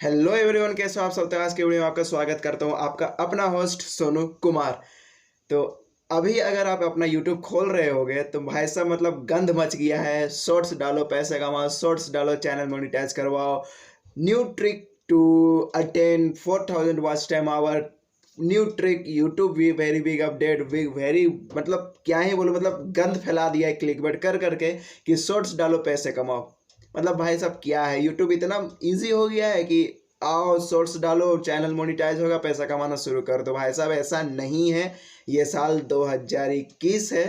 Hello everyone, कैसे हो आप सब। तो आज के वीडियो में आपका स्वागत करता हूं, आपका अपना होस्ट सोनू कुमार। तो अभी अगर आप अपना यूट्यूब खोल रहे होगे तो भाई साहब मतलब गंद मच गया है। शॉर्ट्स डालो, पैसे कमाओ, शॉर्ट्स डालो, चैनल मोनेटाइज करवाओ, new trick to attain 4000 watch time hour, new trick, YouTube भी very big update, big very मतलब क्या ही बोलो, मतलब गंद फैला दिया है क्लिकबेट कर करके कि शॉर्ट्स डालो पैसे कमाओ। मतलब भाई साहब क्या है, यूट्यूब इतना इजी हो गया है कि आओ शॉर्ट्स डालो, चैनल मोनेटाइज होगा, पैसा कमाना शुरू कर दो। भाई साहब ऐसा नहीं है, ये साल 2021 है,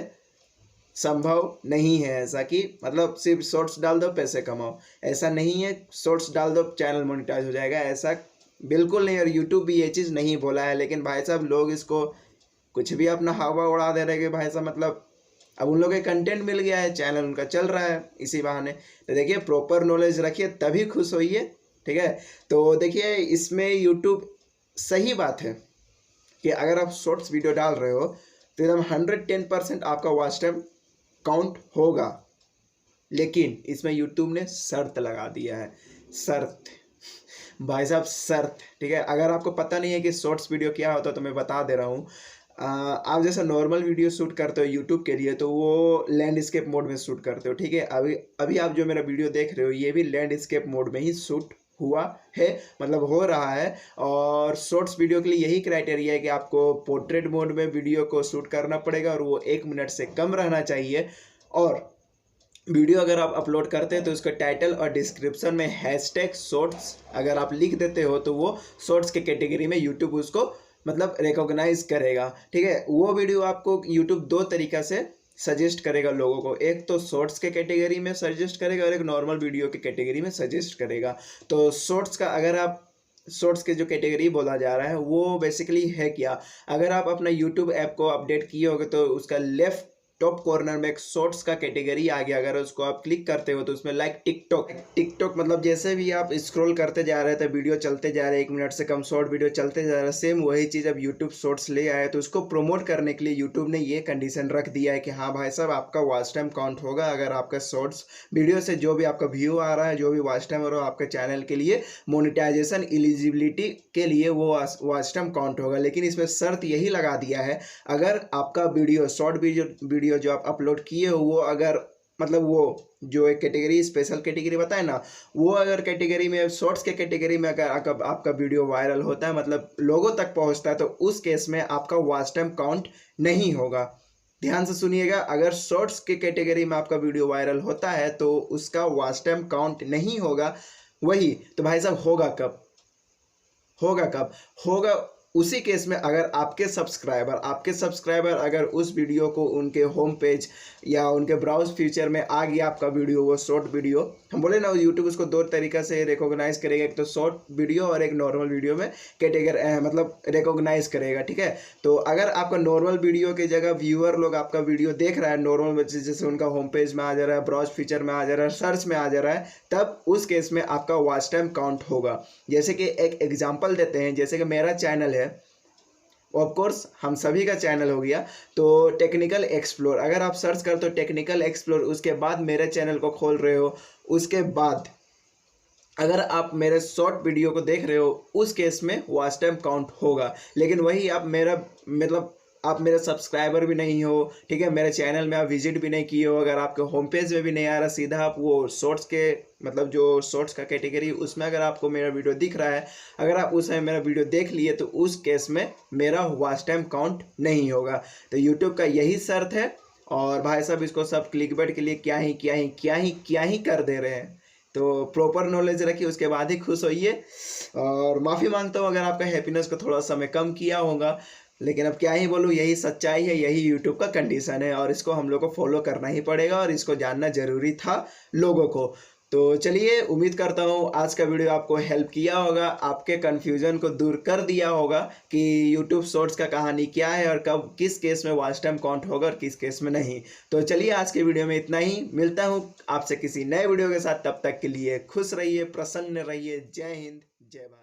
संभव नहीं है ऐसा कि मतलब सिर्फ शॉर्ट्स डाल दो पैसे कमाओ। ऐसा नहीं है शॉर्ट्स डाल दो चैनल मोनेटाइज हो जाएगा, ऐसा बिल्कुल नहीं। और यूट्यूब भी ये चीज़ नहीं बोला है, लेकिन भाई साहब लोग इसको कुछ भी अपना हवा उड़ा दे रहे हैं कि भाई साहब मतलब अब उन लोगों के कंटेंट मिल गया है, चैनल उनका चल रहा है इसी बहाने। तो देखिए प्रॉपर नॉलेज रखिए तभी खुश होइए, ठीक है। तो देखिए इसमें यूट्यूब सही बात है कि अगर आप शॉर्ट्स वीडियो डाल रहे हो तो एकदम 110% आपका वॉच टाइम काउंट होगा। लेकिन इसमें यूट्यूब ने शर्त लगा दिया है, शर्त भाई साहब शर्त, ठीक है। अगर आपको पता नहीं है कि शॉर्ट्स वीडियो क्या होता है तो मैं बता दे रहा हूँ। आप जैसे नॉर्मल वीडियो शूट करते हो यूट्यूब के लिए तो वो लैंडस्केप मोड में शूट करते हो, ठीक है। अभी अभी आप जो मेरा वीडियो देख रहे हो ये भी लैंडस्केप मोड में ही शूट हुआ है, मतलब हो रहा है। और शॉर्ट्स वीडियो के लिए यही क्राइटेरिया है कि आपको पोर्ट्रेट मोड में वीडियो को शूट करना पड़ेगा और वो 1 मिनट से कम रहना चाहिए। और वीडियो अगर आप अपलोड करते हैं तो उसका टाइटल और डिस्क्रिप्शन में हैशटैग शॉर्ट्स अगर आप लिख देते हो तो वो शॉर्ट्स के कैटेगरी में यूट्यूब उसको मतलब रिकॉग्नाइज करेगा, ठीक है। वो वीडियो आपको यूट्यूब 2 तरीका से सजेस्ट करेगा लोगों को, एक तो शॉर्ट्स के कैटेगरी में सजेस्ट करेगा और एक नॉर्मल वीडियो के कैटेगरी में सजेस्ट करेगा। तो शॉर्ट्स का अगर आप शॉर्ट्स के जो कैटेगरी बोला जा रहा है वो बेसिकली है क्या, अगर आप अपना यूट्यूब ऐप को अपडेट किए होगे तो उसका लेफ्ट टॉप कॉर्नर में एक शॉर्ट्स का कैटेगरी आ गया। अगर उसको आप क्लिक करते हो तो उसमें लाइक टिकटॉक मतलब जैसे भी आप स्क्रॉल करते जा रहे थे वीडियो चलते जा रहे, 1 मिनट से कम शॉर्ट वीडियो चलते जा रहा है, सेम वही चीज़ अब यूट्यूब शॉर्ट्स ले आया है। तो उसको प्रमोट करने के लिए यूट्यूब ने ये कंडीशन रख दिया है कि हाँ भाई साहब आपका वॉच टाइम काउंट होगा अगर आपका शॉर्ट्स वीडियो से जो भी आपका व्यू आ रहा है, जो भी वॉच टाइम हो रहा है आपके चैनल के लिए मोनेटाइजेशन एलिजिबिलिटी के लिए वो वॉच टाइम काउंट होगा। लेकिन इसमें शर्त यही लगा दिया है, अगर आपका वीडियो शॉर्ट वीडियो जो आप अपलोड किए हो वो अगर मतलब वो जो एक कैटेगरी स्पेशल कैटेगरी बताए ना, वो अगर कैटेगरी में शॉर्ट्स के कैटेगरी में अगर आपका वीडियो वायरल होता है मतलब लोगों तक पहुंचता है तो उस केस में आपका वॉच टाइम काउंट नहीं होगा। ध्यान से सुनिएगा, अगर शॉर्ट्स के कैटेगरी में आपका वीडियो वायरल होता है तो उसका वॉच टाइम काउंट नहीं होगा। वही तो भाई साहब होगा कब, होगा उसी केस में अगर आपके सब्सक्राइबर अगर उस वीडियो को उनके होम पेज या उनके ब्राउज फीचर में आ गया आपका वीडियो, वो शॉर्ट वीडियो, हम बोले ना यूट्यूब उसको 2 तरीका से रिकॉग्नाइज करेगा, एक तो शॉर्ट वीडियो और एक नॉर्मल वीडियो में कैटेगरी मतलब रिकॉग्नाइज करेगा, ठीक है। तो अगर आपका नॉर्मल वीडियो की जगह व्यूअर लोग आपका वीडियो देख रहा है नॉर्मल, जैसे उनका होम पेज में आ जा रहा है, ब्राउज फीचर में आ जा रहा है, सर्च में आ जा रहा है, तब उस केस में आपका वॉच टाइम काउंट होगा। जैसे कि एक एग्जाम्पल देते हैं, जैसे कि मेरा चैनल है, ऑफ कोर्स हम सभी का चैनल हो गया, तो टेक्निकल एक्सप्लोर अगर आप सर्च करते हो टेक्निकल एक्सप्लोर, उसके बाद मेरे चैनल को खोल रहे हो, उसके बाद अगर आप मेरे शॉर्ट वीडियो को देख रहे हो उस केस में वॉच टाइम काउंट होगा। लेकिन वही आप मेरा मतलब आप मेरे सब्सक्राइबर भी नहीं हो, ठीक है, मेरे चैनल में आप विजिट भी नहीं किए हो, अगर आपके होम पेज में भी नहीं आ रहा, सीधा आप वो शॉर्ट्स के मतलब जो शॉर्ट्स का कैटेगरी उसमें अगर आपको मेरा वीडियो दिख रहा है, अगर आप उस समय मेरा वीडियो देख लिए तो उस केस में मेरा वॉच टाइम काउंट नहीं होगा। तो यूट्यूब का यही शर्त है। और भाई साहब इसको सब क्लिकबेट के लिए क्या ही कर दे रहे हैं। तो प्रॉपर नॉलेज रखिए उसके बाद ही खुश होइए। और माफ़ी मांगता हूँ अगर आपका हैप्पीनेस को थोड़ा सा मैं कम किया होगा, लेकिन अब क्या ही बोलूँ, यही सच्चाई है, यही यूट्यूब का कंडीशन है और इसको हम लोग को फॉलो करना ही पड़ेगा और इसको जानना ज़रूरी था लोगों को। तो चलिए, उम्मीद करता हूँ आज का वीडियो आपको हेल्प किया होगा, आपके कन्फ्यूज़न को दूर कर दिया होगा कि यूट्यूब शॉर्ट्स का कहानी क्या है और कब किस केस में वॉच टाइम काउंट होगा और किस केस में नहीं। तो चलिए आज के वीडियो में इतना ही, मिलता हूँ आपसे किसी नए वीडियो के साथ, तब तक के लिए खुश रहिए, प्रसन्न रहिए। जय हिंद, जय भारत।